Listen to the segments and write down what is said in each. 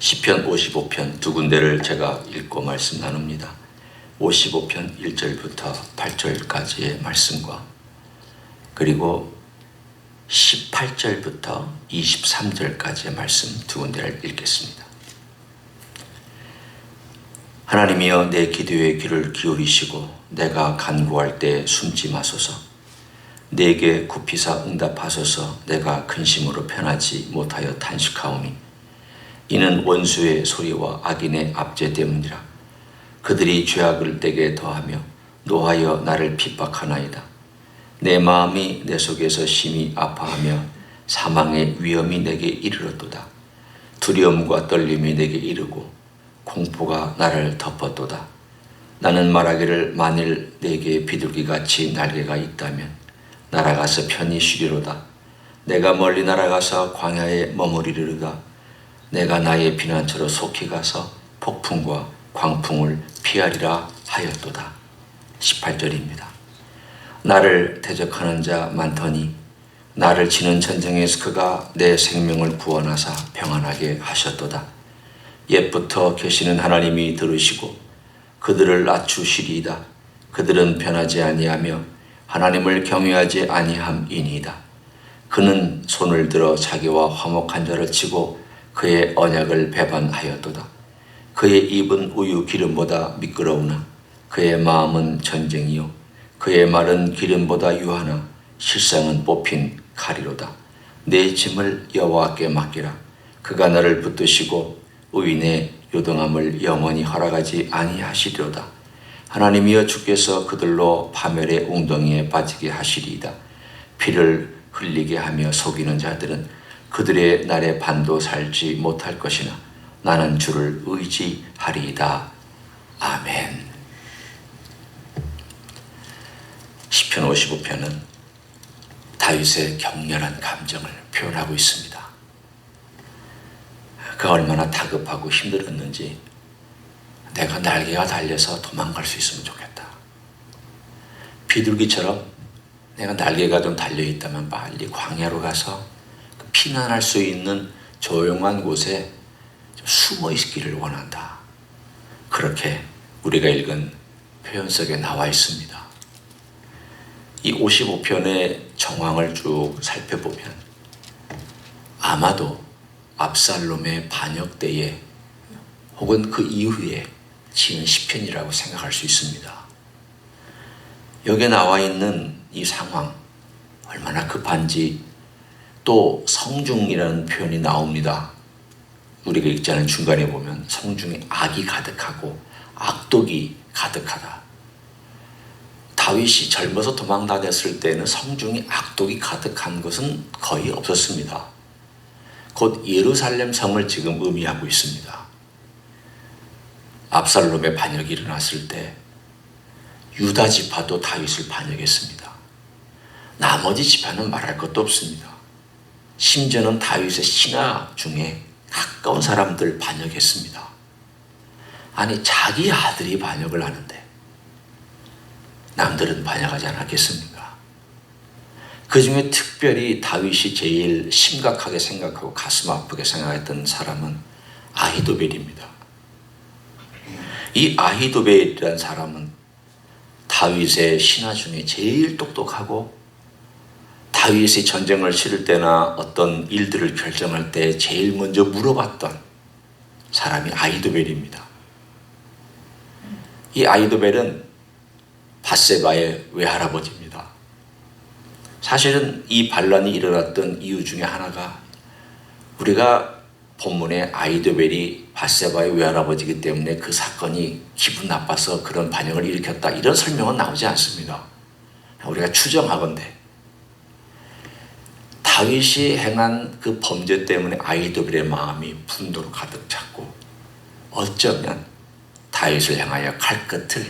시편 55편 두 군데를 제가 읽고 말씀 나눕니다. 55편 1절부터 8절까지의 말씀과 그리고 18절부터 23절까지의 말씀 두 군데를 읽겠습니다. 하나님이여 내 기도에 귀를 기울이시고 내가 간구할 때 숨지 마소서. 내게 굽히사 응답하소서. 내가 근심으로 편하지 못하여 탄식하오니 이는 원수의 소리와 악인의 압제 때문이라. 그들이 죄악을 내게 더하며 노하여 나를 핍박하나이다. 내 마음이 내 속에서 심히 아파하며 사망의 위험이 내게 이르렀도다. 두려움과 떨림이 내게 이르고 공포가 나를 덮었도다. 나는 말하기를 만일 내게 비둘기같이 날개가 있다면 날아가서 편히 쉬리로다. 내가 멀리 날아가서 광야에 머무리리로다. 내가 나의 피난처로 속히 가서 폭풍과 광풍을 피하리라 하였도다. 18절입니다. 나를 대적하는 자 많더니 나를 치는 전쟁에서 그가 내 생명을 구원하사 평안하게 하셨도다. 옛부터 계시는 하나님이 들으시고 그들을 낮추시리이다. 그들은 변하지 아니하며 하나님을 경외하지 아니함이니이다. 그는 손을 들어 자기와 화목한 자를 치고 그의 언약을 배반하였도다. 그의 입은 우유 기름보다 미끄러우나 그의 마음은 전쟁이요 그의 말은 기름보다 유하나 실상은 뽑힌 칼이로다. 내 짐을 여호와께 맡기라. 그가 나를 붙드시고 의인의 요동함을 영원히 허락하지 아니하시리로다. 하나님이여 주께서 그들로 파멸의 웅덩이에 빠지게 하시리이다. 피를 흘리게 하며 속이는 자들은 그들의 날에 반도 살지 못할 것이나 나는 주를 의지하리이다. 아멘. 시편 55편은 다윗의 격렬한 감정을 표현하고 있습니다. 그가 얼마나 다급하고 힘들었는지 내가 날개가 달려서 도망갈 수 있으면 좋겠다. 비둘기처럼 내가 날개가 좀 달려있다면 빨리 광야로 가서 피난할 수 있는 조용한 곳에 좀 숨어 있기를 원한다. 그렇게 우리가 읽은 표현 속에 나와 있습니다. 이 55편의 정황을 쭉 살펴보면 아마도 압살롬의 반역 때에 혹은 그 이후에 지은 시편이라고 생각할 수 있습니다. 여기에 나와 있는 이 상황 얼마나 급한지 또 성중이라는 표현이 나옵니다. 우리가 읽지 않은 중간에 보면 성중에 악이 가득하고 악독이 가득하다. 다윗이 젊어서 도망 다녔을 때는 성중에 악독이 가득한 것은 거의 없었습니다. 곧 예루살렘 성을 지금 의미하고 있습니다. 압살롬의 반역이 일어났을 때 유다 지파도 다윗을 반역했습니다. 나머지 지파는 말할 것도 없습니다. 심지어는 다윗의 신하 중에 가까운 사람들 반역했습니다. 아니 자기 아들이 반역을 하는데 남들은 반역하지 않았겠습니까? 그 중에 특별히 다윗이 제일 심각하게 생각하고 가슴 아프게 생각했던 사람은 아히도벨입니다. 이 아히도벨이라는 사람은 다윗의 신하 중에 제일 똑똑하고 다윗이 전쟁을 치를 때나 어떤 일들을 결정할 때 제일 먼저 물어봤던 사람이 아히도벨입니다. 이 아히도벨은 밧세바의 외할아버지입니다. 사실은 이 반란이 일어났던 이유 중에 하나가 우리가 본문에 아히도벨이 밧세바의 외할아버지이기 때문에 그 사건이 기분 나빠서 그런 반역을 일으켰다 이런 설명은 나오지 않습니다. 우리가 추정하건대 다윗이 행한 그 범죄 때문에 아히도벨의 마음이 분노로 가득 찼고 어쩌면 다윗을 향하여 칼끝을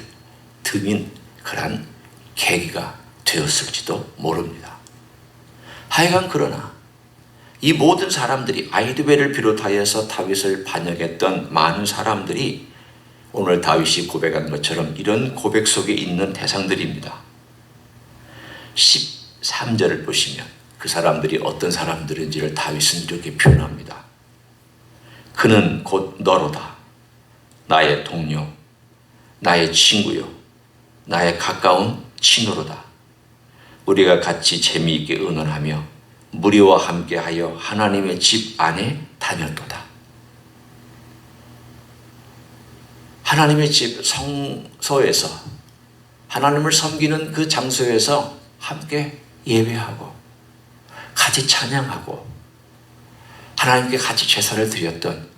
드민 그런 계기가 되었을지도 모릅니다. 하여간 그러나 이 모든 사람들이 아히도벨을 비롯하여서 다윗을 반역했던 많은 사람들이 오늘 다윗이 고백한 것처럼 이런 고백 속에 있는 대상들입니다. 13절을 보시면 그 사람들이 어떤 사람들인지를 다윗은 이렇게 표현합니다. 그는 곧 너로다. 나의 동료, 나의 친구요, 나의 가까운 친구로다. 우리가 같이 재미있게 의논하며 무리와 함께하여 하나님의 집 안에 다녔도다. 하나님의 집 성소에서 하나님을 섬기는 그 장소에서 함께 예배하고 같이 찬양하고 하나님께 같이 제사를 드렸던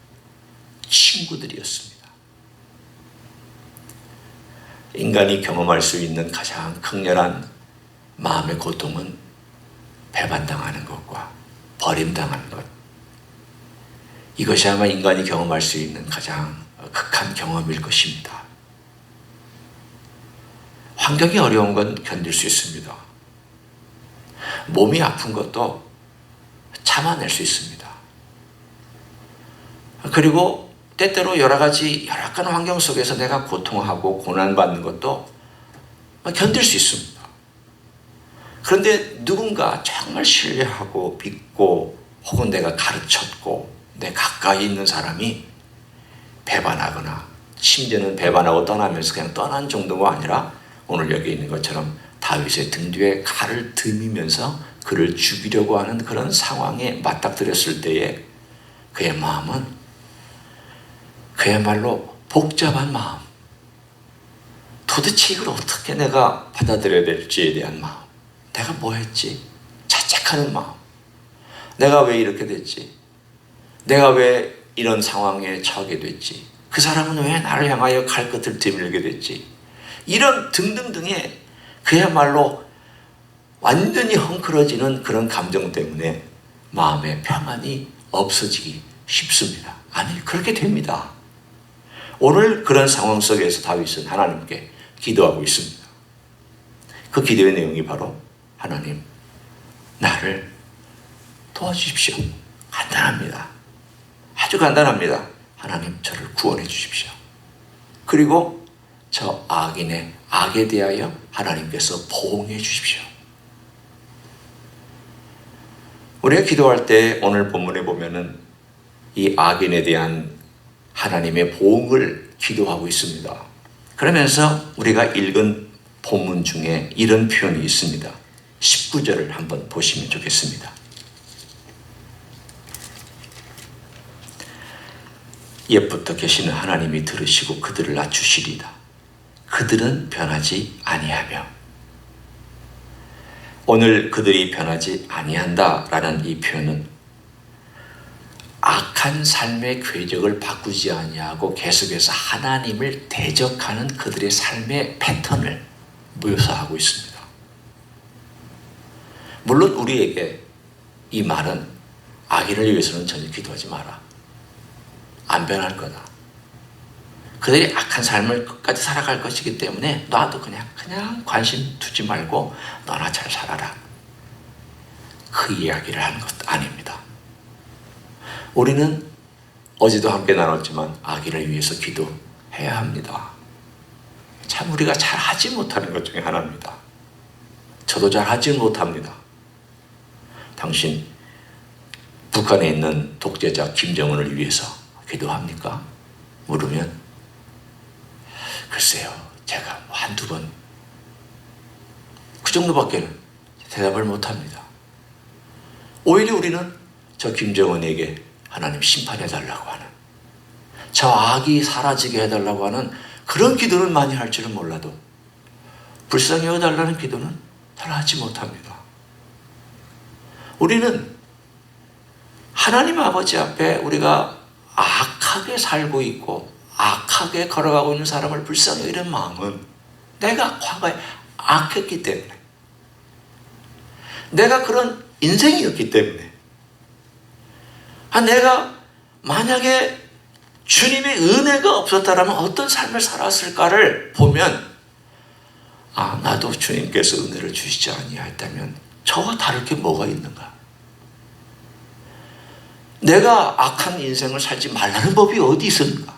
친구들이었습니다. 인간이 경험할 수 있는 가장 극렬한 마음의 고통은 배반당하는 것과 버림당하는 것. 이것이 아마 인간이 경험할 수 있는 가장 극한 경험일 것입니다. 환경이 어려운 건 견딜 수 있습니다. 몸이 아픈 것도 참아낼 수 있습니다. 그리고 때때로 여러 가지 환경 속에서 내가 고통하고 고난받는 것도 견딜 수 있습니다. 그런데 누군가 정말 신뢰하고 믿고 혹은 내가 가르쳤고 내 가까이 있는 사람이 배반하거나 심지어는 배반하고 떠나면서 그냥 떠난 정도가 아니라 오늘 여기 있는 것처럼 다윗의 등 뒤에 칼을 들이면서 그를 죽이려고 하는 그런 상황에 맞닥뜨렸을 때에 그의 마음은 그야말로 복잡한 마음, 도대체 이걸 어떻게 내가 받아들여야 될지에 대한 마음, 내가 뭐 했지? 자책하는 마음, 내가 왜 이렇게 됐지? 내가 왜 이런 상황에 처하게 됐지? 그 사람은 왜 나를 향하여 칼끝을 들밀게 됐지? 이런 등등등의 그야말로 완전히 헝클어지는 그런 감정 때문에 마음의 평안이 없어지기 쉽습니다. 아니, 그렇게 됩니다. 오늘 그런 상황 속에서 다윗은 하나님께 기도하고 있습니다. 그 기도의 내용이 바로 하나님, 나를 도와주십시오. 간단합니다. 아주 간단합니다. 하나님, 저를 구원해 주십시오. 그리고 저 악인의 악에 대하여 하나님께서 보응해 주십시오. 우리가 기도할 때 오늘 본문에 보면은 이 악인에 대한 하나님의 보응을 기도하고 있습니다. 그러면서 우리가 읽은 본문 중에 이런 표현이 있습니다. 19절을 한번 보시면 좋겠습니다. 옛부터 계시는 하나님이 들으시고 그들을 낮추시리다. 그들은 변하지 아니하며. 오늘 그들이 변하지 아니한다라는 이 표현은 악한 삶의 궤적을 바꾸지 아니하고 계속해서 하나님을 대적하는 그들의 삶의 패턴을 묘사하고 있습니다. 물론 우리에게 이 말은 악인을 위해서는 전혀 기도하지 마라. 안 변할 거다. 그들이 악한 삶을 끝까지 살아갈 것이기 때문에 나도 그냥 관심 두지 말고 너나 잘 살아라. 그 이야기를 하는 것 아닙니다. 우리는 어제도 함께 나눴지만 악인을 위해서 기도해야 합니다. 참 우리가 잘 하지 못하는 것 중에 하나입니다. 저도 잘 하지 못합니다. 당신 북한에 있는 독재자 김정은을 위해서 기도합니까? 물으면 글쎄요, 제가 한두 번 그 정도밖에는 대답을 못합니다. 오히려 우리는 저 김정은에게 하나님 심판해달라고 하는, 저 악이 사라지게 해달라고 하는 그런 기도는 많이 할 줄은 몰라도 불쌍히 여달라는 기도는 잘 하지 못합니다. 우리는 하나님 아버지 앞에 우리가 악하게 살고 있고 악하게 걸어가고 있는 사람을 불쌍히 여기는 마음은 내가 과거에 악했기 때문에, 내가 그런 인생이었기 때문에, 내가 만약에 주님의 은혜가 없었다면 어떤 삶을 살았을까를 보면 나도 주님께서 은혜를 주시지 아니하였다면 저와 다를 게 뭐가 있는가? 내가 악한 인생을 살지 말라는 법이 어디 있었는가?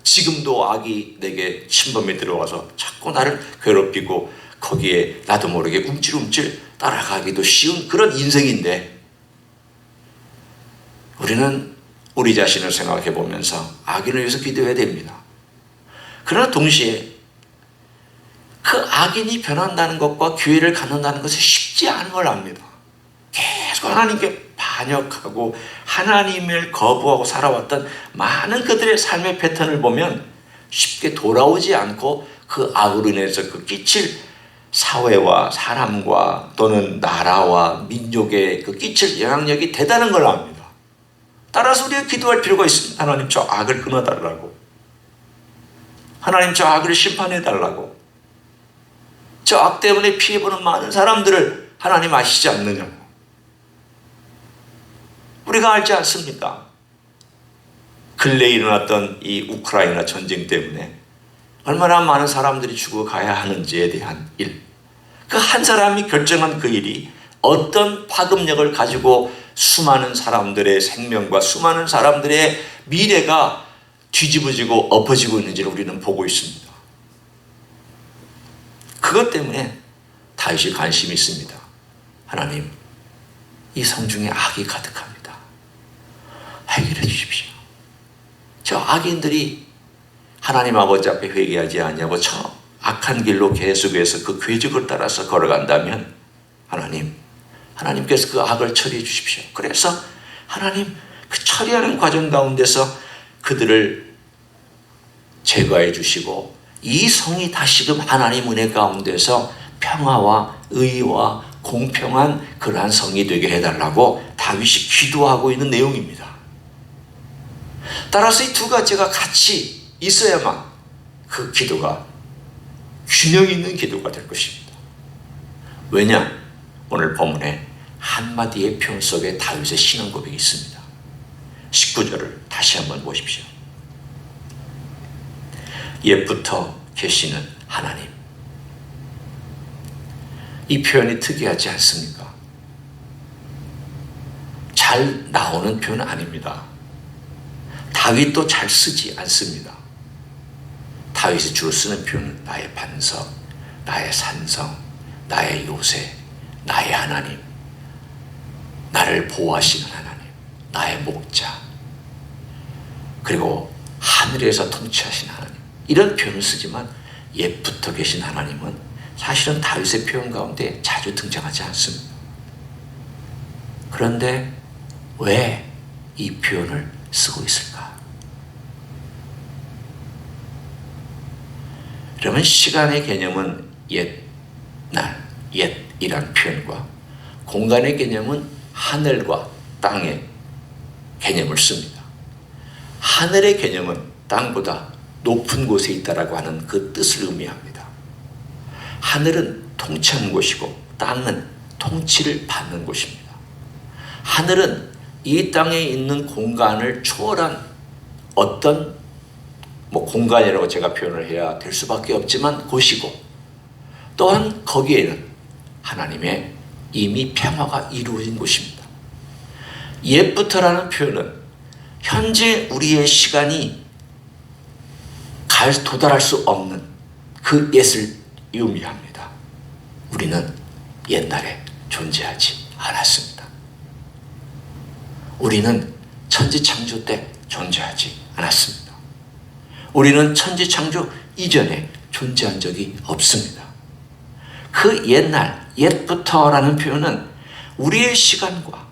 지금도 악이 내게 침범에 들어와서 자꾸 나를 괴롭히고 거기에 나도 모르게 움찔움찔 따라가기도 쉬운 그런 인생인데, 우리는 우리 자신을 생각해 보면서 악인을 위해서 기도해야 됩니다. 그러나 동시에 그 악인이 변한다는 것과 교회를 갖는다는 것이 쉽지 않은 걸 압니다. 계속 하나님께 반역하고 하나님을 거부하고 살아왔던 많은 그들의 삶의 패턴을 보면 쉽게 돌아오지 않고 그 악으로 인해서 그 끼칠 사회와 사람과 또는 나라와 민족에 그 끼칠 영향력이 대단한 걸 압니다. 따라서 우리가 기도할 필요가 있습니다. 하나님, 저 악을 끊어달라고. 하나님, 저 악을 심판해달라고. 저 악 때문에 피해보는 많은 사람들을 하나님 아시지 않느냐고. 우리가 알지 않습니까? 근래에 일어났던 이 우크라이나 전쟁 때문에 얼마나 많은 사람들이 죽어가야 하는지에 대한 일, 그 한 사람이 결정한 그 일이 어떤 파급력을 가지고 수많은 사람들의 생명과 수많은 사람들의 미래가 뒤집어지고 엎어지고 있는지를 우리는 보고 있습니다. 그것 때문에 다윗이 관심이 있습니다. 하나님, 이 성중에 악이 가득합니다. 해결해 주십시오. 저 악인들이 하나님 아버지 앞에 회개하지 않냐고 저 악한 길로 계속해서 그 궤적을 따라서 걸어간다면 하나님께서 그 악을 처리해 주십시오. 그래서 하나님 그 처리하는 과정 가운데서 그들을 제거해 주시고 이 성이 다시금 하나님 은혜 가운데서 평화와 의와 공평한 그러한 성이 되게 해달라고 다윗이 기도하고 있는 내용입니다. 따라서 이 두 가지가 같이 있어야만 그 기도가 균형 있는 기도가 될 것입니다. 왜냐? 오늘 본문에 한마디의 표현 속에 다윗의 신앙 고백이 있습니다. 19절을 다시 한번 보십시오. 옛부터 계시는 하나님. 이 표현이 특이하지 않습니까? 잘 나오는 표현은 아닙니다. 다윗도 잘 쓰지 않습니다. 다윗이 주로 쓰는 표현은 나의 반석, 나의 산성, 나의 요새, 나의 하나님, 나를 보호하시는 하나님, 나의 목자, 그리고 하늘에서 통치하신 하나님, 이런 표현을 쓰지만 옛부터 계신 하나님은 사실은 다윗의 표현 가운데 자주 등장하지 않습니다. 그런데 왜 이 표현을 쓰고 있을까? 그러면 시간의 개념은 옛날, 옛이란 표현과 공간의 개념은 하늘과 땅의 개념을 씁니다. 하늘의 개념은 땅보다 높은 곳에 있다라고 하는 그 뜻을 의미합니다. 하늘은 통치하는 곳이고 땅은 통치를 받는 곳입니다. 하늘은 이 땅에 있는 공간을 초월한 어떤 공간이라고 제가 표현을 해야 될 수밖에 없지만 곳이고, 또한 거기에는 하나님의 이미 평화가 이루어진 곳입니다. 옛부터라는 표현은 현재 우리의 시간이 도달할 수 없는 그 옛을 의미합니다. 우리는 옛날에 존재하지 않았습니다. 우리는 천지창조 때 존재하지 않았습니다. 우리는 천지창조 이전에 존재한 적이 없습니다. 그 옛날, 옛부터라는 표현은 우리의 시간과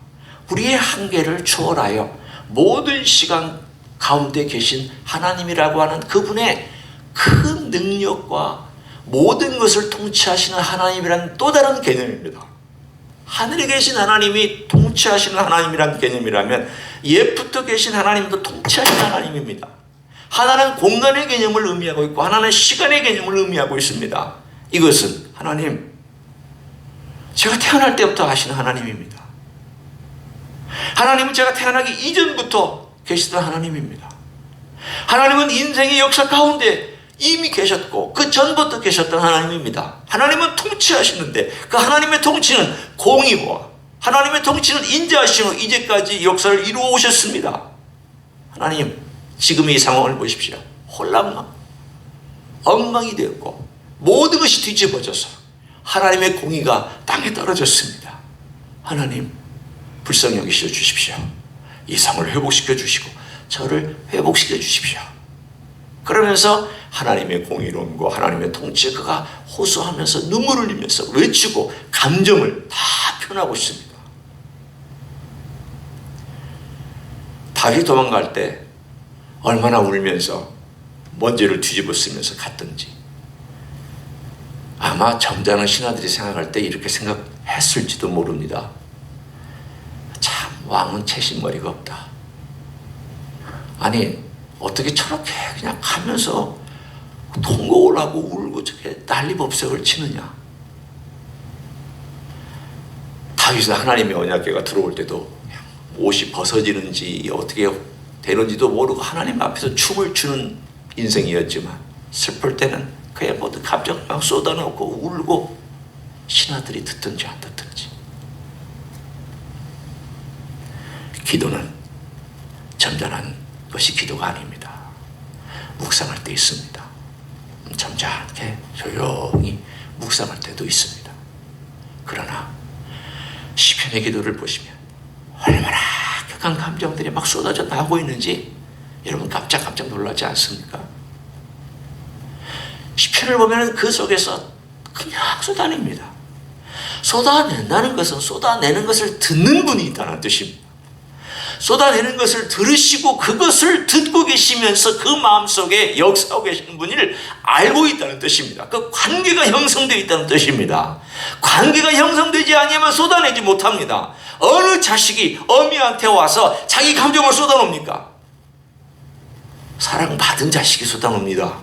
우리의 한계를 초월하여 모든 시간 가운데 계신 하나님이라고 하는 그분의 큰 능력과 모든 것을 통치하시는 하나님이라는 또 다른 개념입니다. 하늘에 계신 하나님이 통치하시는 하나님이라는 개념이라면 옛부터 계신 하나님도 통치하시는 하나님입니다. 하나는 공간의 개념을 의미하고 있고 하나는 시간의 개념을 의미하고 있습니다. 이것은 하나님, 제가 태어날 때부터 하시는 하나님입니다. 하나님은 제가 태어나기 이전부터 계시던 하나님입니다. 하나님은 인생의 역사 가운데 이미 계셨고 그 전부터 계셨던 하나님입니다. 하나님은 통치하시는데 그 하나님의 통치는 공의와 하나님의 통치는 인자하심으로 이제까지 역사를 이루어 오셨습니다. 하나님, 지금 이 상황을 보십시오. 혼란만, 엉망이 되었고 모든 것이 뒤집어져서 하나님의 공의가 땅에 떨어졌습니다. 하나님, 불쌍히 여기셔 주십시오. 이 상을 회복시켜 주시고 저를 회복시켜 주십시오. 그러면서 하나님의 공의로움과 하나님의 통치에 그가 호소하면서 눈물을 흘리면서 외치고 감정을 다 표현하고 있습니다. 다윗이 도망갈 때 얼마나 울면서 먼지를 뒤집어 쓰면서 갔던지 아마 점잖은 신하들이 생각할 때 이렇게 생각했을지도 모릅니다. 참 왕은 채신머리가 없다. 아니 어떻게 저렇게 그냥 가면서 통곡을 하고 울고 저렇게 난리법석을 치느냐. 다윗은 하나님의 언약궤가 들어올 때도 옷이 벗어지는지 어떻게 되는지도 모르고 하나님 앞에서 춤을 추는 인생이었지만 슬플 때는 그의 모든 감정을 막 쏟아놓고 울고 신하들이 듣든지 안 듣든지. 기도는 점잖은 것이 기도가 아닙니다. 묵상할 때 있습니다. 점잖게 조용히 묵상할 때도 있습니다. 그러나 시편의 기도를 보시면 얼마나 극한 감정들이 막 쏟아져 나오고 있는지 여러분 깜짝 놀라지 않습니까? 시편을 보면 그 속에서 그냥 쏟아냅니다. 쏟아낸다는 것은 쏟아내는 것을 듣는 분이 있다는 뜻입니다. 쏟아내는 것을 들으시고 그것을 듣고 계시면서 그 마음속에 역사하고 계시는 분을 알고 있다는 뜻입니다. 그 관계가 형성되어 있다는 뜻입니다. 관계가 형성되지 않으면 쏟아내지 못합니다. 어느 자식이 어미한테 와서 자기 감정을 쏟아놓습니까? 사랑받은 자식이 쏟아놓습니다.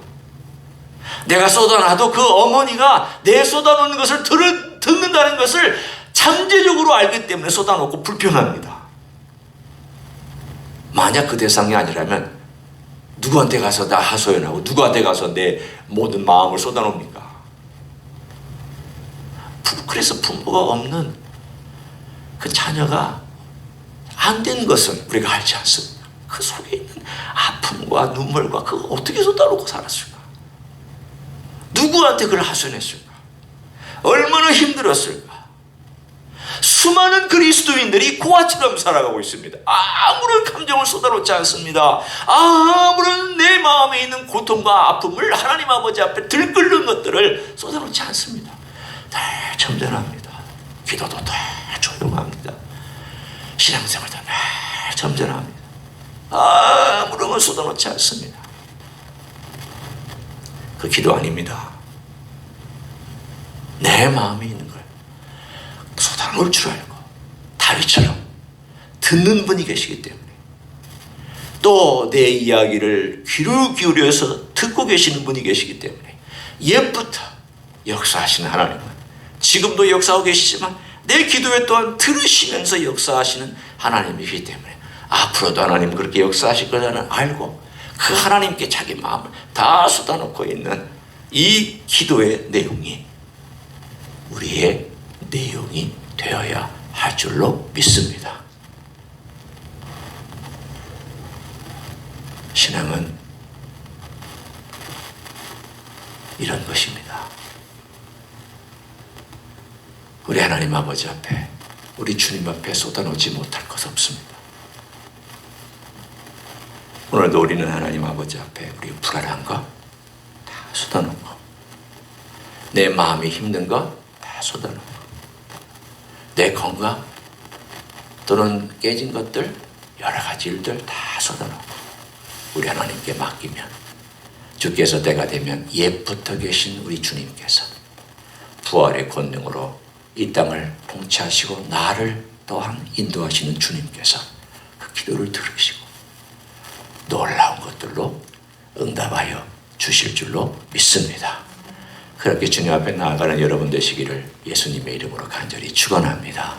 내가 쏟아놔도 그 어머니가 내 쏟아놓는 것을 듣는다는 것을 잠재적으로 알기 때문에 쏟아놓고 불평합니다. 만약 그 대상이 아니라면 누구한테 가서 나 하소연하고 누구한테 가서 내 모든 마음을 쏟아놓습니까? 그래서 부모가 없는 그 자녀가 안 된 것은 우리가 알지 않습니다. 그 속에 있는 아픔과 눈물과 그거 어떻게 쏟아놓고 살았을까? 누구한테 그걸 하소연했을까? 얼마나 힘들었을까? 수많은 그리스도인들이 고아처럼 살아가고 있습니다. 아무런 감정을 쏟아놓지 않습니다. 아무런 내 마음에 있는 고통과 아픔을 하나님 아버지 앞에 들끓는 것들을 쏟아놓지 않습니다. 다 점잖합니다. 기도도 다 조용합니다. 신앙생활도 다 점잖합니다. 아무런 걸 쏟아놓지 않습니다. 그 기도 아닙니다. 내 마음에 있는 걸 쏟아놓을 줄 알고 다윗처럼 듣는 분이 계시기 때문에 또 내 이야기를 귀를 기울여서 듣고 계시는 분이 계시기 때문에 옛부터 역사하시는 하나님은 지금도 역사하고 계시지만 내 기도에 또한 들으시면서 역사하시는 하나님이기 때문에 앞으로도 하나님은 그렇게 역사하실 거라는 알고 그 하나님께 자기 마음을 다 쏟아놓고 있는 이 기도의 내용이 우리의 내용이 되어야 할 줄로 믿습니다. 신앙은 이런 것입니다. 우리 하나님 아버지 앞에 우리 주님 앞에 쏟아놓지 못할 것 없습니다. 오늘도 우리는 하나님 아버지 앞에 우리 불안한 거 다 쏟아놓고 내 마음이 힘든 거 다 쏟아놓고 내 건강 또는 깨진 것들 여러 가지 일들 다 쏟아놓고 우리 하나님께 맡기면 주께서 때가 되면 옛부터 계신 우리 주님께서 부활의 권능으로 이 땅을 통치하시고 나를 또한 인도하시는 주님께서 그 기도를 들으시고 놀라운 것들로 응답하여 주실 줄로 믿습니다. 그렇게 주님 앞에 나아가는 여러분 되시기를 예수님의 이름으로 간절히 축원합니다.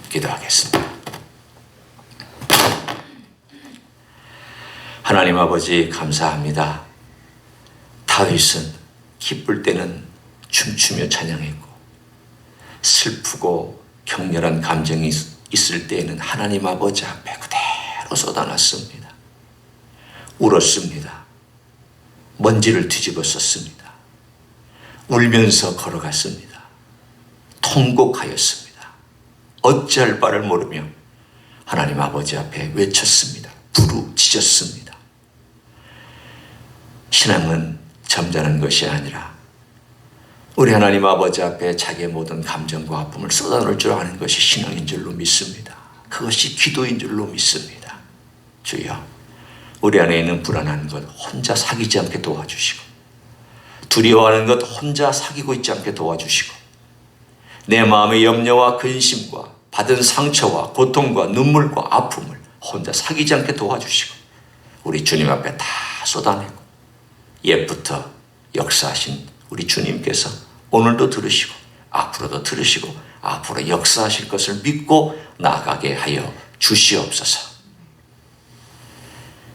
기도하겠습니다. 하나님 아버지 감사합니다. 다윗은 기쁠 때는 춤추며 찬양했고 슬프고 격렬한 감정이 있을 때에는 하나님 아버지 앞에 그대로 쏟아놨습니다. 울었습니다. 먼지를 뒤집어 썼습니다. 울면서 걸어갔습니다. 통곡하였습니다. 어찌할 바를 모르며 하나님 아버지 앞에 외쳤습니다. 부르짖었습니다. 신앙은 점잖은 것이 아니라 우리 하나님 아버지 앞에 자기의 모든 감정과 아픔을 쏟아놓을 줄 아는 것이 신앙인 줄로 믿습니다. 그것이 기도인 줄로 믿습니다. 주여, 우리 안에 있는 불안한 것 혼자 사귀지 않게 도와주시고, 두려워하는 것 혼자 사귀고 있지 않게 도와주시고, 내 마음의 염려와 근심과 받은 상처와 고통과 눈물과 아픔을 혼자 사귀지 않게 도와주시고, 우리 주님 앞에 다 쏟아내고, 옛부터 역사하신 우리 주님께서 오늘도 들으시고 앞으로도 들으시고 앞으로 역사하실 것을 믿고 나아가게 하여 주시옵소서.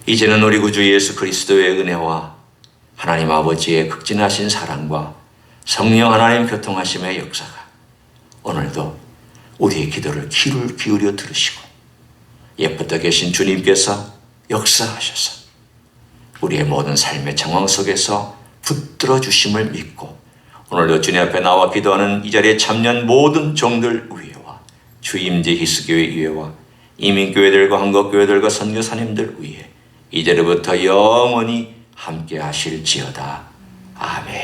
이제는 우리 구주 예수 그리스도의 은혜와 하나님 아버지의 극진하신 사랑과 성령 하나님 교통하심의 역사가 오늘도 우리의 기도를 귀를 기울여 들으시고 옛부터 계신 주님께서 역사하셔서 우리의 모든 삶의 정황 속에서 붙들어 주심을 믿고 오늘도 주님 앞에 나와 기도하는 이 자리에 참여한 모든 종들 위에와 주임제 히스교회 위에와 이민교회들과 한국교회들과 선교사님들 위에 이제로부터 영원히 함께 하실지어다. 아멘.